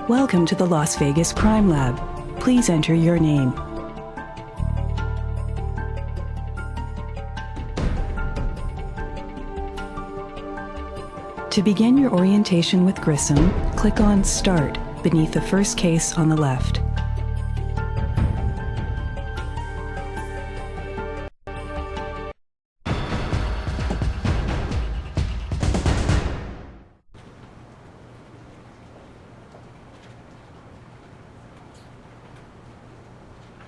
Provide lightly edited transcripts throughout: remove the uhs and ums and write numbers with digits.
Welcome to the Las Vegas Crime Lab. Please enter your name. To begin your orientation with Grissom, click on Start beneath the first case on the left.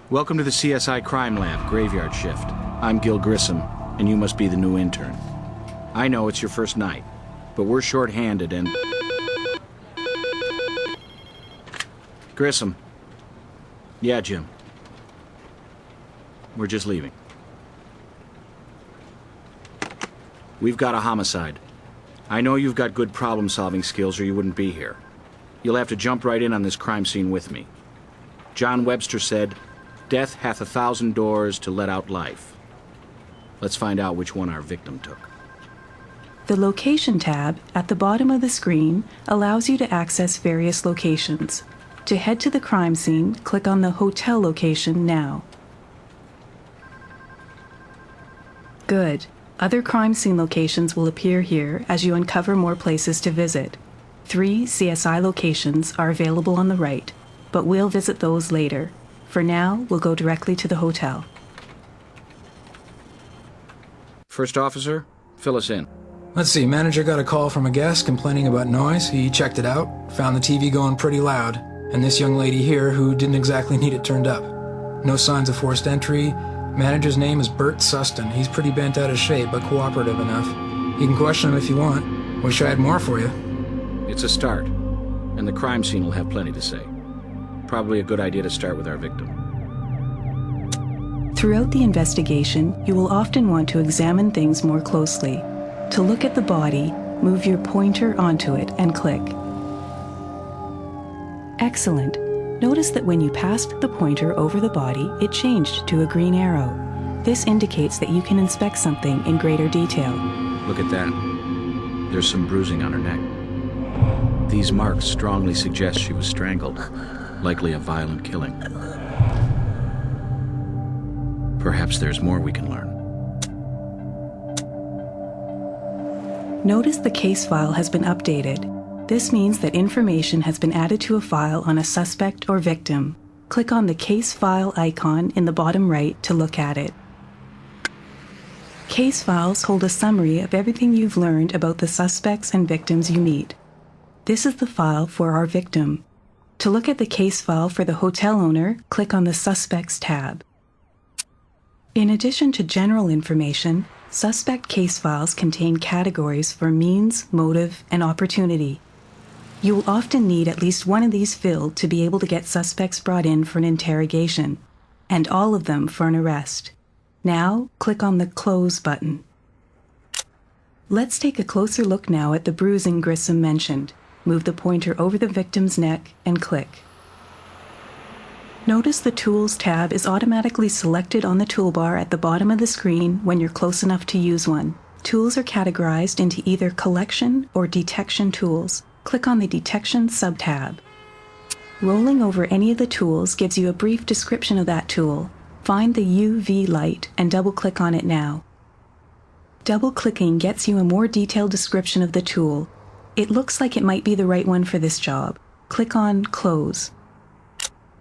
Welcome to the CSI Crime Lab, Graveyard Shift. I'm Gil Grissom, and you must be the new intern. I know it's your first night, but we're short-handed and... Grissom. Yeah, Jim. We're just leaving. We've got a homicide. I know you've got good problem-solving skills or you wouldn't be here. You'll have to jump right in on this crime scene with me. John Webster said, "Death hath 1,000 doors to let out life." Let's find out which one our victim took. The Location tab at the bottom of the screen allows you to access various locations. To head to the crime scene, click on the hotel location now. Good. Other crime scene locations will appear here as you uncover more places to visit. 3 CSI locations are available on the right, but we'll visit those later. For now, we'll go directly to the hotel. First officer, fill us in. Let's see, manager got a call from a guest complaining about noise. He checked it out, found the TV going pretty loud, and this young lady here who didn't exactly need it turned up. No signs of forced entry. Manager's name is Bert Suston. He's pretty bent out of shape, but cooperative enough. You can question him if you want. Wish I had more for you. It's a start, and the crime scene will have plenty to say. Probably a good idea to start with our victim. Throughout the investigation, you will often want to examine things more closely. To look at the body, move your pointer onto it and click. Excellent. Notice that when you passed the pointer over the body, it changed to a green arrow. This indicates that you can inspect something in greater detail. Look at that. There's some bruising on her neck. These marks strongly suggest she was strangled. Likely a violent killing. Perhaps there's more we can learn. Notice the case file has been updated. This means that information has been added to a file on a suspect or victim. Click on the case file icon in the bottom right to look at it. Case files hold a summary of everything you've learned about the suspects and victims you meet. This is the file for our victim. To look at the case file for the hotel owner, click on the Suspects tab. In addition to general information, suspect case files contain categories for means, motive, and opportunity. You will often need at least one of these filled to be able to get suspects brought in for an interrogation, and all of them for an arrest. Now, click on the Close button. Let's take a closer look now at the bruising Grissom mentioned. Move the pointer over the victim's neck and click. Notice the Tools tab is automatically selected on the toolbar at the bottom of the screen when you're close enough to use one. Tools are categorized into either Collection or Detection tools. Click on the Detection sub-tab. Rolling over any of the tools gives you a brief description of that tool. Find the UV light and double-click on it now. Double-clicking gets you a more detailed description of the tool. It looks like it might be the right one for this job. Click on Close.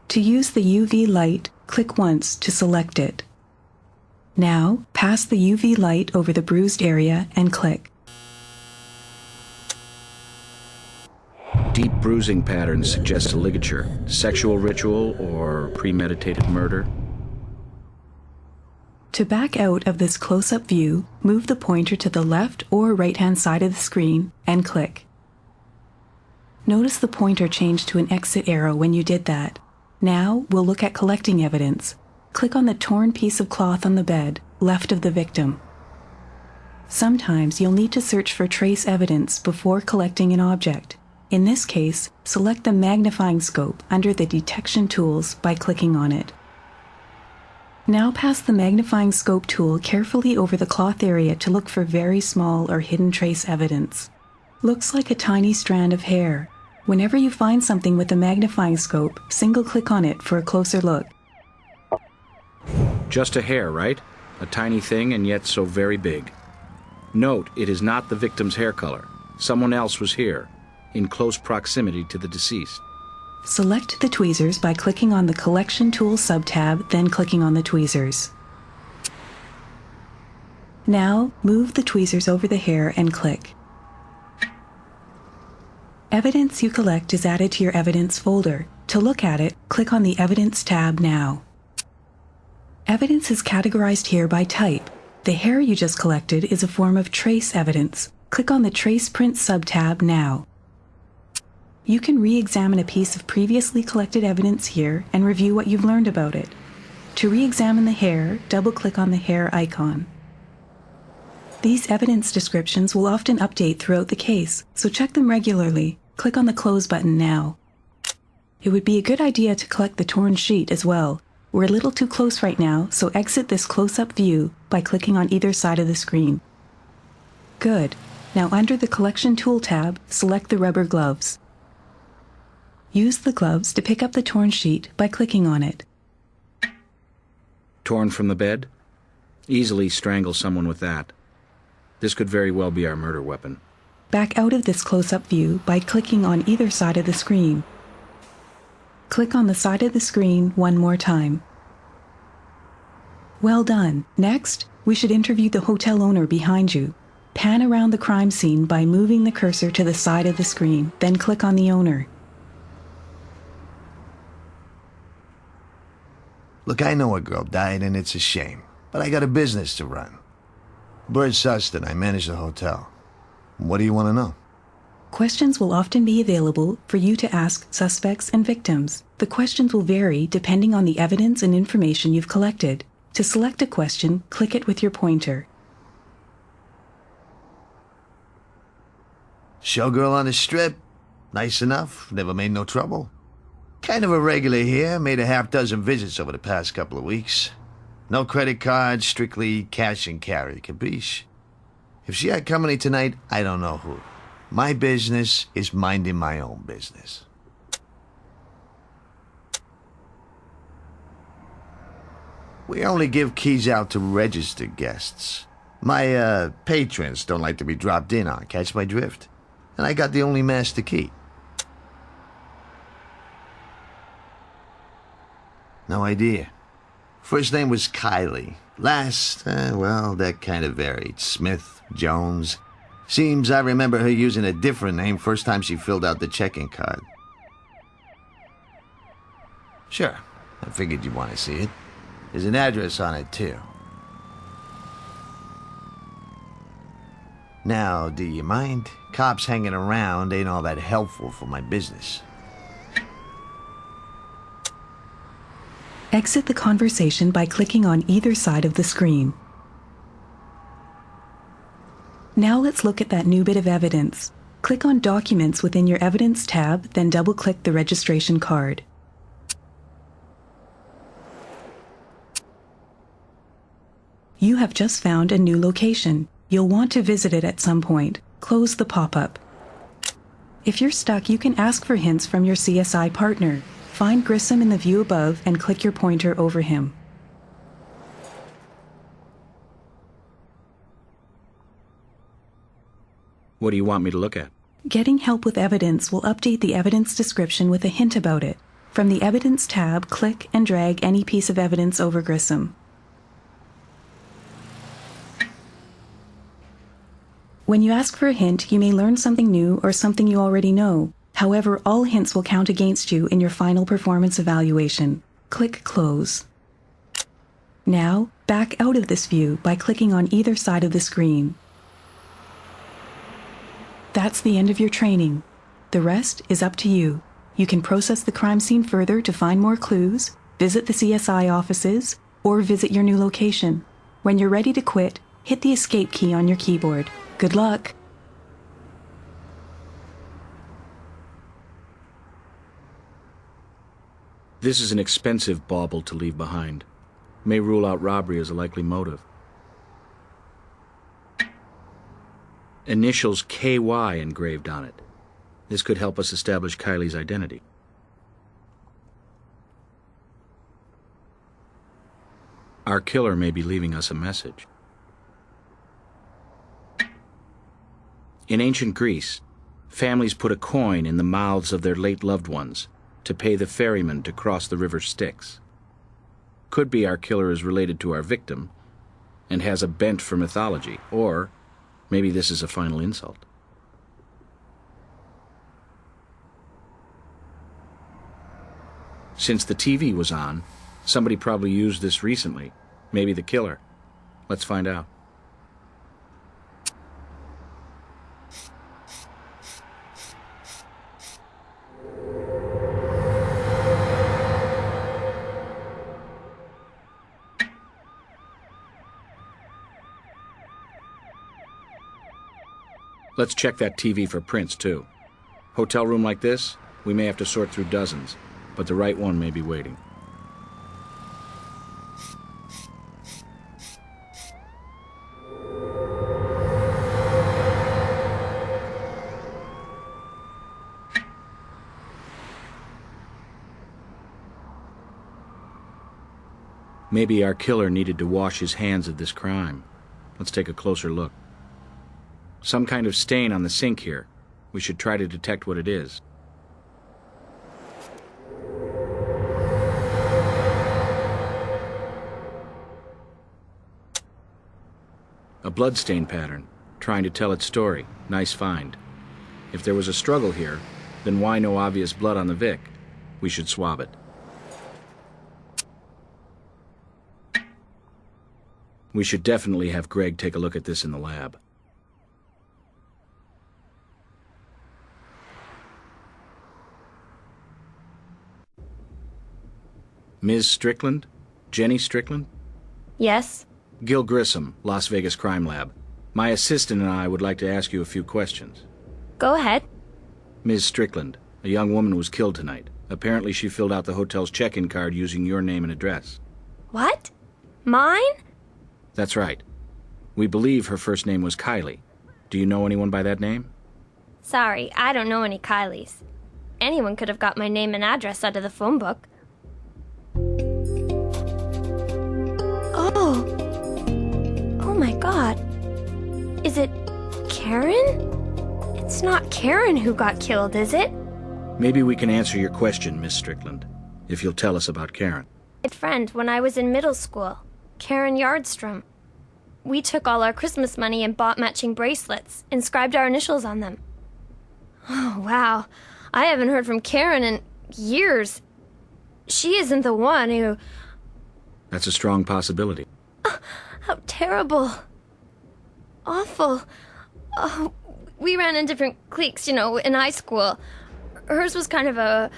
To use the UV light, click once to select it. Now, pass the UV light over the bruised area and click. Deep bruising patterns suggest a ligature, sexual ritual, or premeditated murder. To back out of this close-up view, move the pointer to the left or right-hand side of the screen and click. Notice the pointer changed to an exit arrow when you did that. Now, we'll look at collecting evidence. Click on the torn piece of cloth on the bed, left of the victim. Sometimes you'll need to search for trace evidence before collecting an object. In this case, select the magnifying scope under the Detection tools by clicking on it. Now pass the magnifying scope tool carefully over the cloth area to look for very small or hidden trace evidence. Looks like a tiny strand of hair. Whenever you find something with a magnifying scope, single-click on it for a closer look. Just a hair, right? A tiny thing and yet so very big. Note, it is not the victim's hair color. Someone else was here, in close proximity to the deceased. Select the tweezers by clicking on the Collection Tools sub-tab, then clicking on the tweezers. Now, move the tweezers over the hair and click. Evidence you collect is added to your evidence folder. To look at it, click on the Evidence tab now. Evidence is categorized here by type. The hair you just collected is a form of trace evidence. Click on the Trace Print sub-tab now. You can re-examine a piece of previously collected evidence here and review what you've learned about it. To re-examine the hair, double-click on the hair icon. These evidence descriptions will often update throughout the case, so check them regularly. Click on the Close button now. It would be a good idea to collect the torn sheet as well. We're a little too close right now, so exit this close-up view by clicking on either side of the screen. Good. Now under the Collection Tool tab, select the rubber gloves. Use the gloves to pick up the torn sheet by clicking on it. Torn from the bed? Easily strangle someone with that. This could very well be our murder weapon. Back out of this close-up view by clicking on either side of the screen. Click on the side of the screen one more time. Well done. Next, we should interview the hotel owner behind you. Pan around the crime scene by moving the cursor to the side of the screen, then click on the owner. Look, I know a girl died and it's a shame, but I got a business to run. Bert Sustin, I manage the hotel. What do you want to know? Questions will often be available for you to ask suspects and victims. The questions will vary depending on the evidence and information you've collected. To select a question, click it with your pointer. Showgirl on the strip. Nice enough. Never made no trouble. Kind of a regular here. Made a half-dozen visits over the past couple of weeks. No credit cards, strictly cash and carry. Capiche? If she had company tonight, I don't know who. My business is minding my own business. We only give keys out to registered guests. My, patrons don't like to be dropped in on, catch my drift? And I got the only master key. No idea. First name was Kylie. Last, well, that kind of varied. Smith, Jones. Seems I remember her using a different name first time she filled out the check-in card. Sure, I figured you'd want to see it. There's an address on it, too. Now, do you mind? Cops hanging around ain't all that helpful for my business. Exit the conversation by clicking on either side of the screen. Now let's look at that new bit of evidence. Click on Documents within your Evidence tab, then double-click the registration card. You have just found a new location. You'll want to visit it at some point. Close the pop-up. If you're stuck, you can ask for hints from your CSI partner. Find Grissom in the view above and click your pointer over him. What do you want me to look at? Getting help with evidence will update the evidence description with a hint about it. From the Evidence tab, click and drag any piece of evidence over Grissom. When you ask for a hint, you may learn something new or something you already know. However, all hints will count against you in your final performance evaluation. Click Close. Now, back out of this view by clicking on either side of the screen. That's the end of your training. The rest is up to you. You can process the crime scene further to find more clues, visit the CSI offices, or visit your new location. When you're ready to quit, hit the Escape key on your keyboard. Good luck! This is an expensive bauble to leave behind. May rule out robbery as a likely motive. Initials KY engraved on it. This could help us establish Kylie's identity. Our killer may be leaving us a message. In ancient Greece, families put a coin in the mouths of their late loved ones to pay the ferryman to cross the river Styx. Could be our killer is related to our victim and has a bent for mythology, or maybe this is a final insult. Since the TV was on, somebody probably used this recently. Maybe the killer. Let's find out. Let's check that TV for prints, too. Hotel room like this, we may have to sort through dozens, but the right one may be waiting. Maybe our killer needed to wash his hands of this crime. Let's take a closer look. Some kind of stain on the sink here. We should try to detect what it is. A bloodstain pattern, trying to tell its story. Nice find. If there was a struggle here, then why no obvious blood on the Vic? We should swab it. We should definitely have Greg take a look at this in the lab. Ms. Strickland? Jenny Strickland? Yes? Gil Grissom, Las Vegas Crime Lab. My assistant and I would like to ask you a few questions. Go ahead. Ms. Strickland, a young woman was killed tonight. Apparently she filled out the hotel's check-in card using your name and address. What? Mine? That's right. We believe her first name was Kylie. Do you know anyone by that name? Sorry, I don't know any Kylies. Anyone could have got my name and address out of the phone book. Oh my God. Is it Karen? It's not Karen who got killed, is it? Maybe we can answer your question, Miss Strickland, if you'll tell us about Karen. My friend when I was in middle school, Karen Yardstrom. We took all our Christmas money and bought matching bracelets, inscribed our initials on them. Oh, wow. I haven't heard from Karen in years. She isn't the one who... That's a strong possibility. How terrible. Awful. Oh, we ran in different cliques, in high school. Hers was kind of a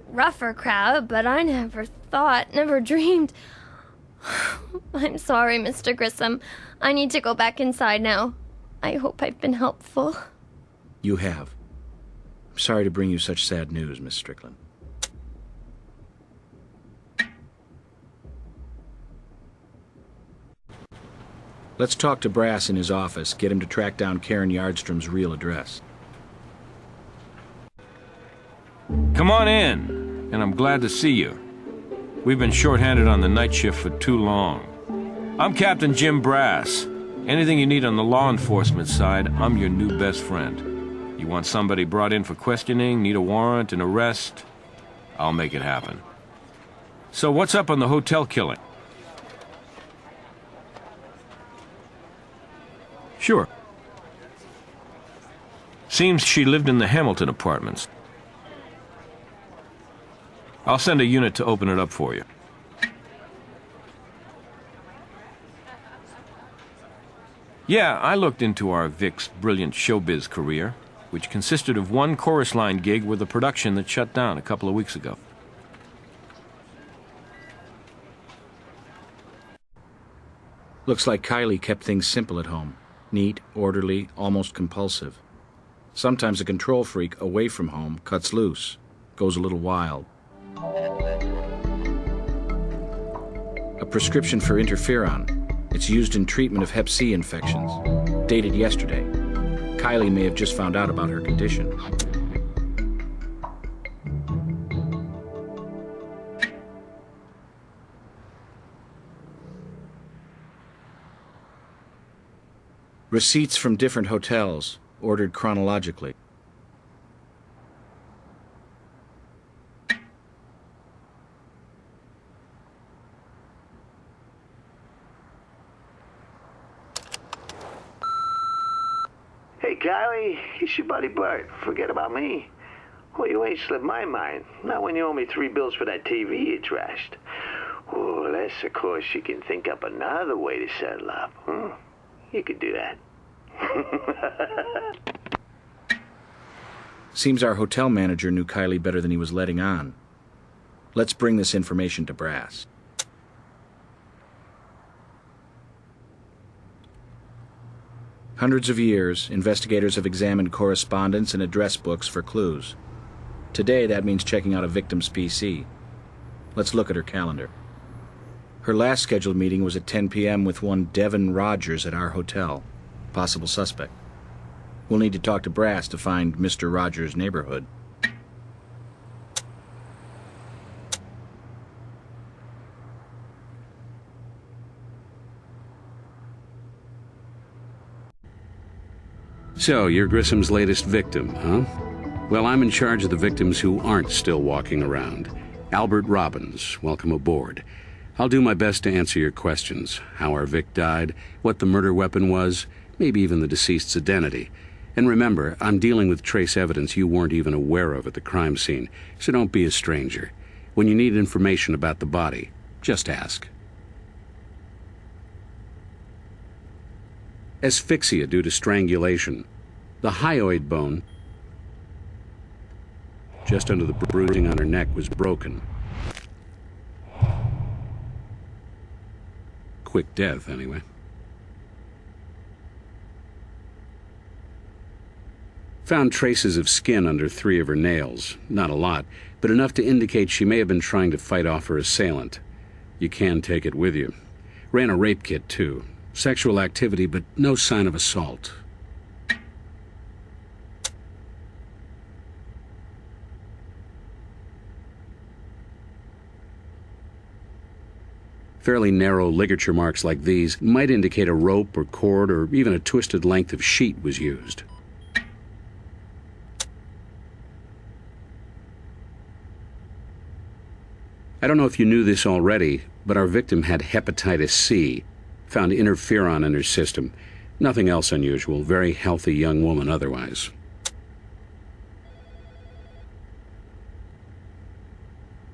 rougher crowd, but I never dreamed. I'm sorry, Mr. Grissom. I need to go back inside now. I hope I've been helpful. You have. I'm sorry to bring you such sad news, Miss Strickland. Let's talk to Brass in his office, get him to track down Karen Yardstrom's real address. Come on in, and I'm glad to see you. We've been shorthanded on the night shift for too long. I'm Captain Jim Brass. Anything you need on the law enforcement side, I'm your new best friend. You want somebody brought in for questioning, need a warrant, an arrest? I'll make it happen. So what's up on the hotel killing? Sure. Seems she lived in the Hamilton apartments. I'll send a unit to open it up for you. Yeah, I looked into our Vic's brilliant showbiz career, which consisted of one chorus line gig with a production that shut down a couple of weeks ago. Looks like Kylie kept things simple at home. Neat, orderly, almost compulsive. Sometimes a control freak away from home cuts loose, goes a little wild. A prescription for interferon. It's used in treatment of hep C infections. Dated yesterday. Kylie may have just found out about her condition. Receipts from different hotels, ordered chronologically. Hey, Kylie, it's your buddy Bert. Forget about me. Well, you ain't slipped my mind. Not when you owe me 3 bills for that TV you trashed. Oh, unless, of course, you can think up another way to settle up. You could do that. Seems our hotel manager knew Kylie better than he was letting on. Let's bring this information to Brass. Hundreds of years, investigators have examined correspondence and address books for clues. Today, that means checking out a victim's PC. Let's look at her calendar. Her last scheduled meeting was at 10 p.m. with one Devin Rogers at our hotel. Possible suspect. We'll need to talk to Brass to find Mr. Rogers' neighborhood. So, you're Grissom's latest victim, huh? Well, I'm in charge of the victims who aren't still walking around. Albert Robbins, welcome aboard. I'll do my best to answer your questions. How our Vic died, what the murder weapon was, maybe even the deceased's identity. And remember, I'm dealing with trace evidence you weren't even aware of at the crime scene, so don't be a stranger. When you need information about the body, just ask. Asphyxia due to strangulation. The hyoid bone, just under the bruising on her neck, was broken. Quick death, anyway. Found traces of skin under 3 of her nails. Not a lot, but enough to indicate she may have been trying to fight off her assailant. You can take it with you. Ran a rape kit, too. Sexual activity, but no sign of assault. Fairly narrow ligature marks like these might indicate a rope or cord or even a twisted length of sheet was used. I don't know if you knew this already, but our victim had hepatitis C. Found interferon in her system. Nothing else unusual. Very healthy young woman otherwise.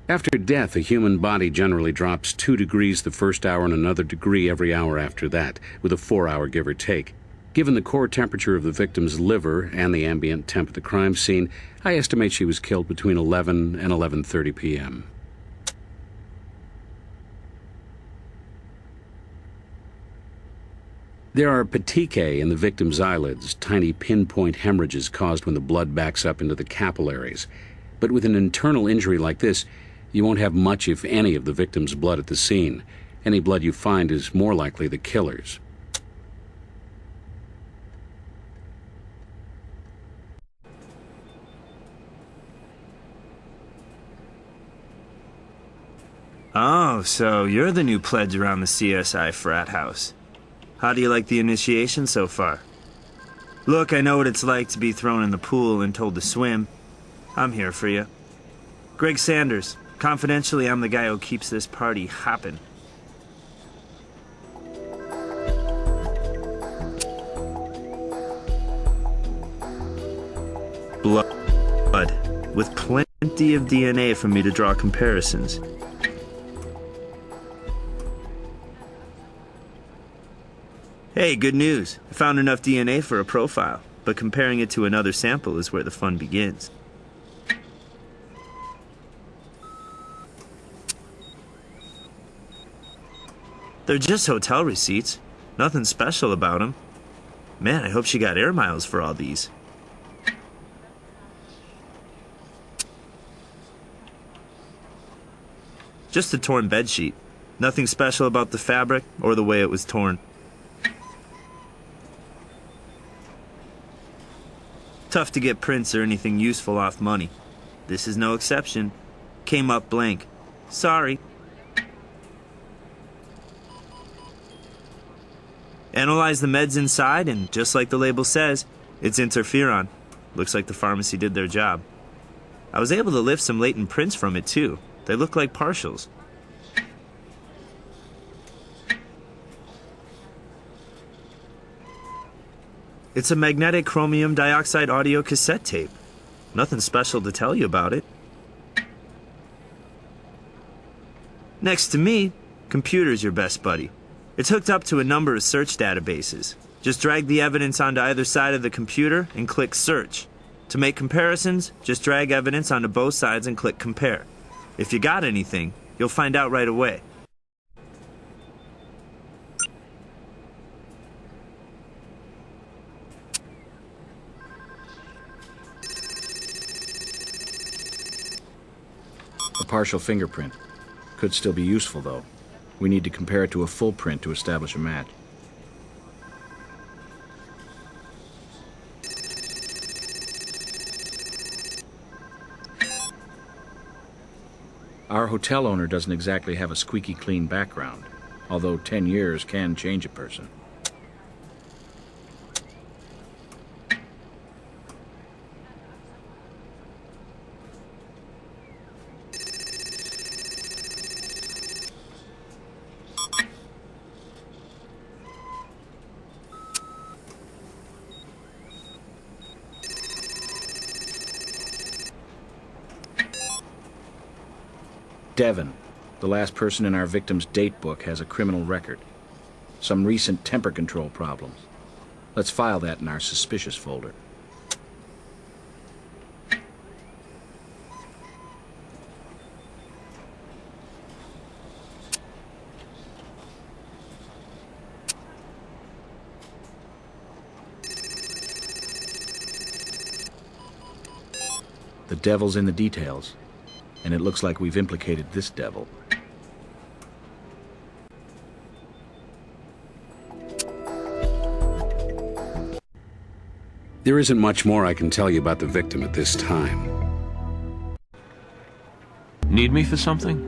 After death, a human body generally drops 2 degrees the first hour and another degree every hour after that, with a 4-hour give or take. Given the core temperature of the victim's liver and the ambient temp at the crime scene, I estimate she was killed between 11 and 11:30 p.m. There are petechiae in the victim's eyelids, tiny pinpoint hemorrhages caused when the blood backs up into the capillaries. But with an internal injury like this, you won't have much, if any, of the victim's blood at the scene. Any blood you find is more likely the killer's. Oh, so you're the new pledge around the CSI frat house. How do you like the initiation so far? Look, I know what it's like to be thrown in the pool and told to swim. I'm here for you. Greg Sanders. Confidentially, I'm the guy who keeps this party hopping. Blood. With plenty of DNA for me to draw comparisons. Hey, good news. I found enough DNA for a profile, but comparing it to another sample is where the fun begins. They're just hotel receipts. Nothing special about them. Man, I hope she got air miles for all these. Just a torn bedsheet. Nothing special about the fabric or the way it was torn. Tough to get prints or anything useful off money. This is no exception. Came up blank. Sorry. Analyze the meds inside, and just like the label says, it's interferon. Looks like the pharmacy did their job. I was able to lift some latent prints from it, too. They look like partials. It's a magnetic chromium dioxide audio cassette tape. Nothing special to tell you about it. Next to me, computer's your best buddy. It's hooked up to a number of search databases. Just drag the evidence onto either side of the computer and click search. To make comparisons, just drag evidence onto both sides and click compare. If you got anything, you'll find out right away. A partial fingerprint. Could still be useful, though. We need to compare it to a full print to establish a match. Our hotel owner doesn't exactly have a squeaky clean background, although 10 years can change a person. Devon, the last person in our victim's date book, has a criminal record. Some recent temper control problems. Let's file that in our suspicious folder. The devil's in the details. And it looks like we've implicated this devil. There isn't much more I can tell you about the victim at this time. Need me for something?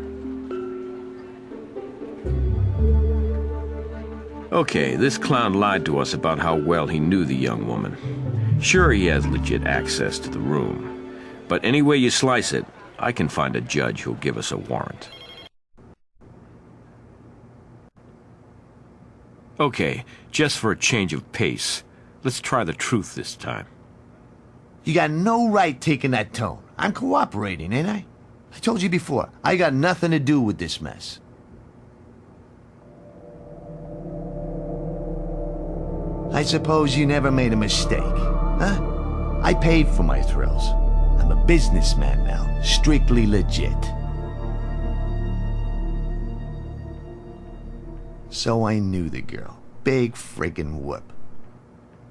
Okay, this clown lied to us about how well he knew the young woman. Sure, he has legit access to the room. But any way you slice it, I can find a judge who'll give us a warrant. Okay, just for a change of pace, let's try the truth this time. You got no right taking that tone. I'm cooperating, ain't I? I told you before, I got nothing to do with this mess. I suppose you never made a mistake, huh? I paid for my thrills. I'm a businessman now, strictly legit. So I knew the girl. Big friggin' whoop.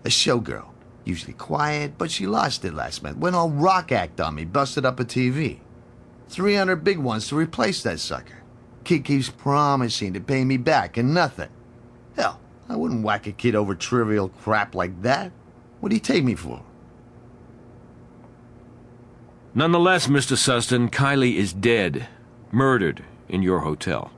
A showgirl. Usually quiet, but she lost it last month. Went all rock act on me, busted up a TV. 300 big ones to replace that sucker. Kid keeps promising to pay me back and nothing. Hell, I wouldn't whack a kid over trivial crap like that. What'd he take me for? Nonetheless, Mr. Sustin, Kylie is dead. Murdered in your hotel.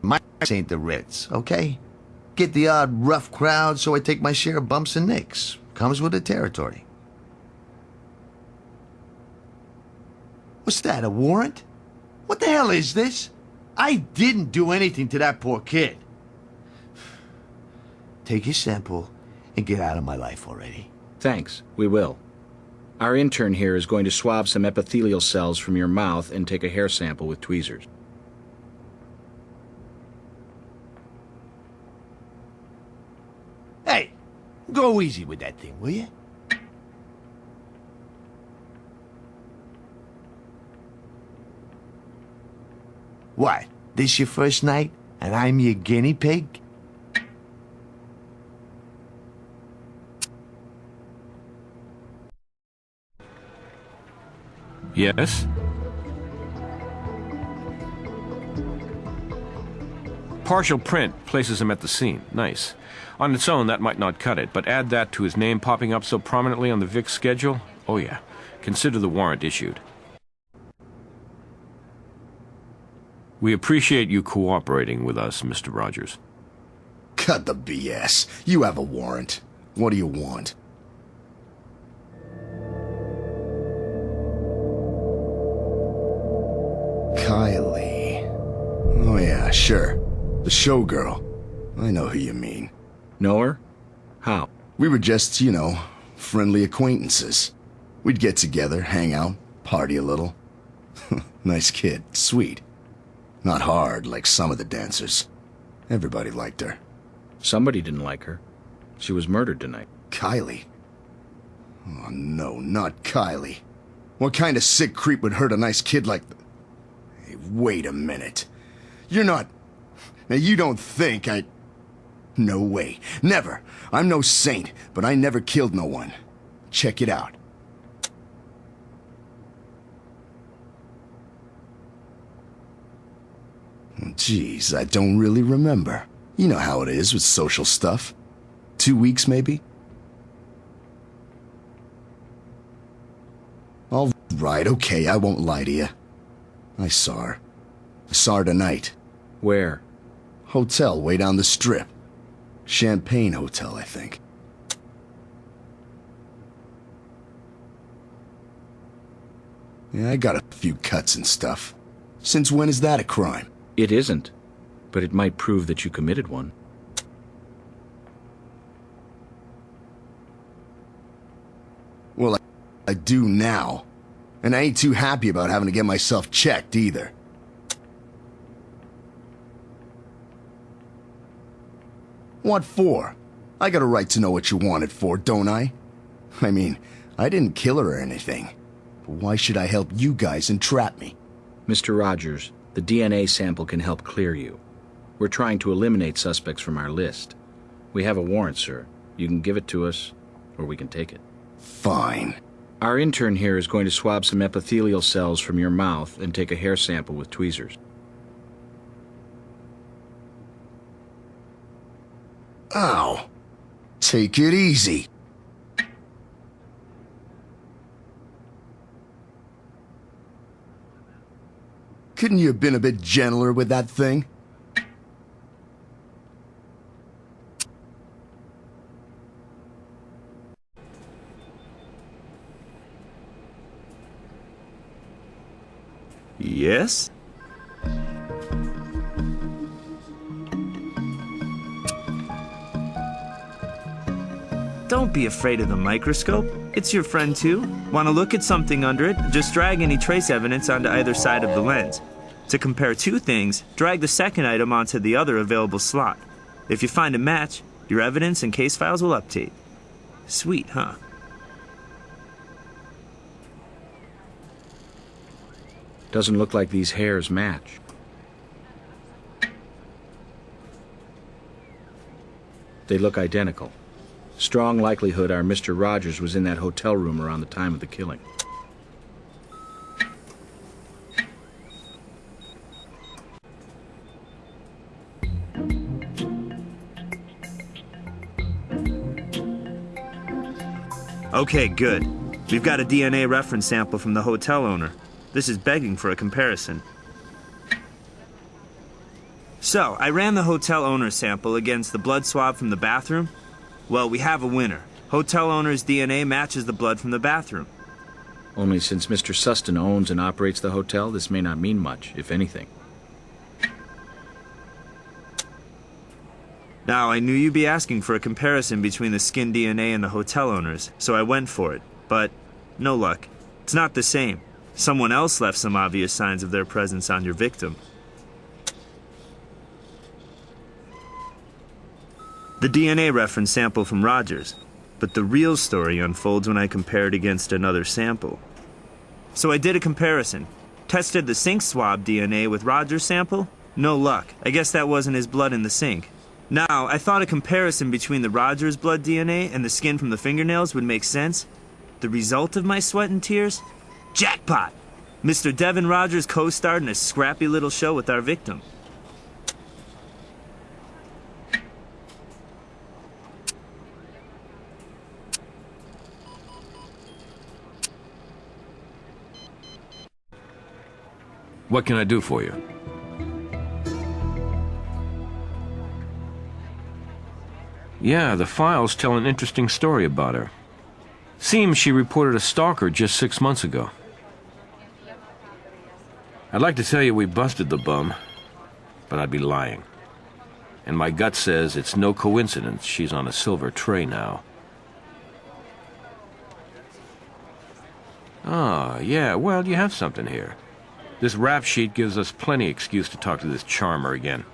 My ain't the Ritz, okay? Get the odd rough crowd, so I take my share of bumps and nicks. Comes with the territory. What's that, a warrant? What the hell is this? I didn't do anything to that poor kid. Take your sample and get out of my life already. Thanks, we will. Our intern here is going to swab some epithelial cells from your mouth and take a hair sample with tweezers. Hey, go easy with that thing, will you? What, this your first night and I'm your guinea pig? Yes? Partial print places him at the scene. Nice. On its own, that might not cut it, but add that to his name popping up so prominently on the Vic's schedule. Oh yeah. Consider the warrant issued. We appreciate you cooperating with us, Mr. Rogers. Cut the BS. You have a warrant. What do you want? Kylie. Oh yeah, sure. The showgirl. I know who you mean. Know her? How? We were just, friendly acquaintances. We'd get together, hang out, party a little. Nice kid, sweet. Not hard like some of the dancers. Everybody liked her. Somebody didn't like her. She was murdered tonight. Kylie? Oh no, not Kylie. What kind of sick creep would hurt a nice kid like... Hey, wait a minute. You're not... Now you don't think I... No way. Never. I'm no saint, but I never killed no one. Check it out. Jeez, I don't really remember. You know how it is with social stuff. 2 weeks, maybe? All right, okay, I won't lie to you. I saw her. I saw her tonight. Where? Hotel way down the strip. Champagne Hotel, I think. Yeah, I got a few cuts and stuff. Since when is that a crime? It isn't, but it might prove that you committed one. Well, I do now. And I ain't too happy about having to get myself checked either. What for? I got a right to know what you want it for, don't I? I mean, I didn't kill her or anything. But why should I help you guys entrap me? Mr. Rogers, the DNA sample can help clear you. We're trying to eliminate suspects from our list. We have a warrant, sir. You can give it to us, or we can take it. Fine. Our intern here is going to swab some epithelial cells from your mouth and take a hair sample with tweezers. Ow. Take it easy. Couldn't you have been a bit gentler with that thing? Yes? Don't be afraid of the microscope. It's your friend too. Want to look at something under it? Just drag any trace evidence onto either side of the lens. To compare two things, drag the second item onto the other available slot. If you find a match, your evidence and case files will update. Sweet, huh? Doesn't look like these hairs match. They look identical. Strong likelihood our Mr. Rogers was in that hotel room around the time of the killing. Okay, good. We've got a DNA reference sample from the hotel owner. This is begging for a comparison. So, I ran the hotel owner's sample against the blood swab from the bathroom. Well, we have a winner. Hotel owner's DNA matches the blood from the bathroom. Only since Mr. Sustin owns and operates the hotel, this may not mean much, if anything. Now, I knew you'd be asking for a comparison between the skin DNA and the hotel owner's, so I went for it. But no luck. It's not the same. Someone else left some obvious signs of their presence on your victim. The DNA reference sample from Rogers, but the real story unfolds when I compare it against another sample. So I did a comparison. Tested the sink swab DNA with Rogers' sample. No luck. I guess that wasn't his blood in the sink. Now, I thought a comparison between the Rogers blood DNA and the skin from the fingernails would make sense. The result of my sweat and tears? Jackpot! Mr. Devin Rogers co-starred in a scrappy little show with our victim. What can I do for you? Yeah, the files tell an interesting story about her. Seems she reported a stalker just 6 months ago. I'd like to tell you we busted the bum, but I'd be lying. And my gut says it's no coincidence she's on a silver tray now. Ah, yeah, well, you have something here. This rap sheet gives us plenty excuse to talk to this charmer again.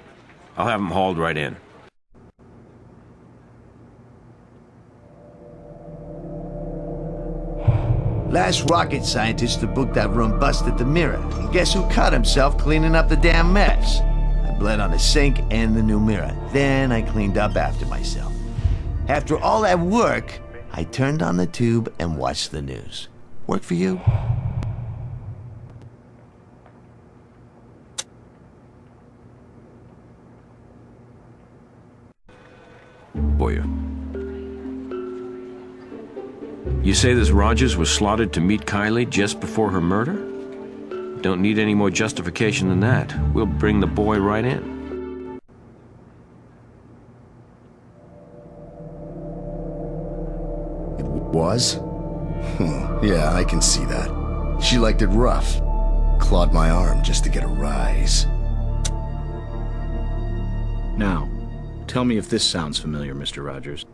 I'll have him hauled right in. Last rocket scientist to book that room busted the mirror. And guess who cut himself cleaning up the damn mess? I bled on the sink and the new mirror. Then I cleaned up after myself. After all that work, I turned on the tube and watched the news. Work for you? Boyer. You say this Rogers was slotted to meet Kylie just before her murder? Don't need any more justification than that. We'll bring the boy right in. It was? Yeah, I can see that. She liked it rough. Clawed my arm just to get a rise. Now, tell me if this sounds familiar, Mr. Rogers.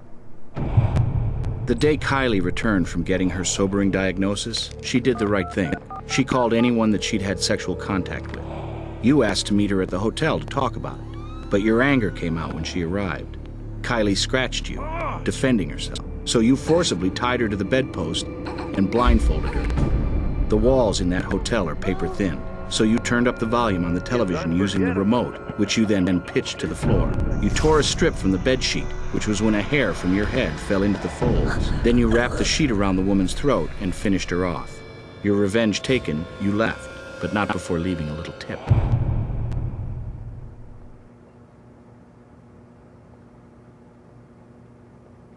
The day Kylie returned from getting her sobering diagnosis, she did the right thing. She called anyone that she'd had sexual contact with. You asked to meet her at the hotel to talk about it, but your anger came out when she arrived. Kylie scratched you, defending herself, so you forcibly tied her to the bedpost and blindfolded her. The walls in that hotel are paper thin, so you turned up the volume on the television using the remote, which you then pitched to the floor. You tore a strip from the bedsheet, which was when a hair from your head fell into the folds. Then you wrapped the sheet around the woman's throat and finished her off. Your revenge taken, you left, but not before leaving a little tip.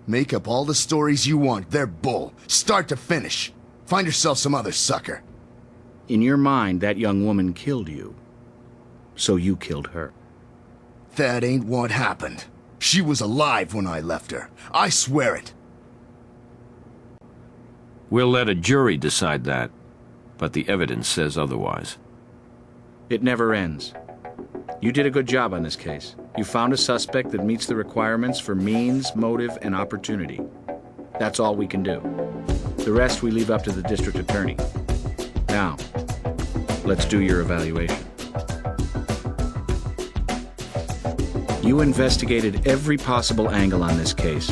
Make up all the stories you want. They're bull. Start to finish. Find yourself some other sucker. In your mind, that young woman killed you. So you killed her. That ain't what happened. She was alive when I left her. I swear it. We'll let a jury decide that, but the evidence says otherwise. It never ends. You did a good job on this case. You found a suspect that meets the requirements for means, motive, and opportunity. That's all we can do. The rest we leave up to the district attorney. Now, let's do your evaluation. You investigated every possible angle on this case.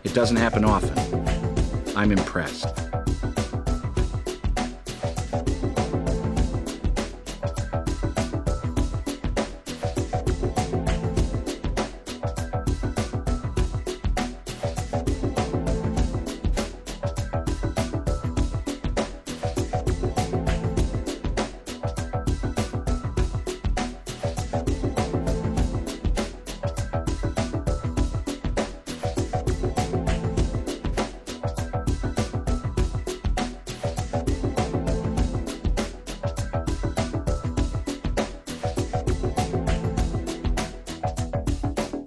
It doesn't happen often. I'm impressed.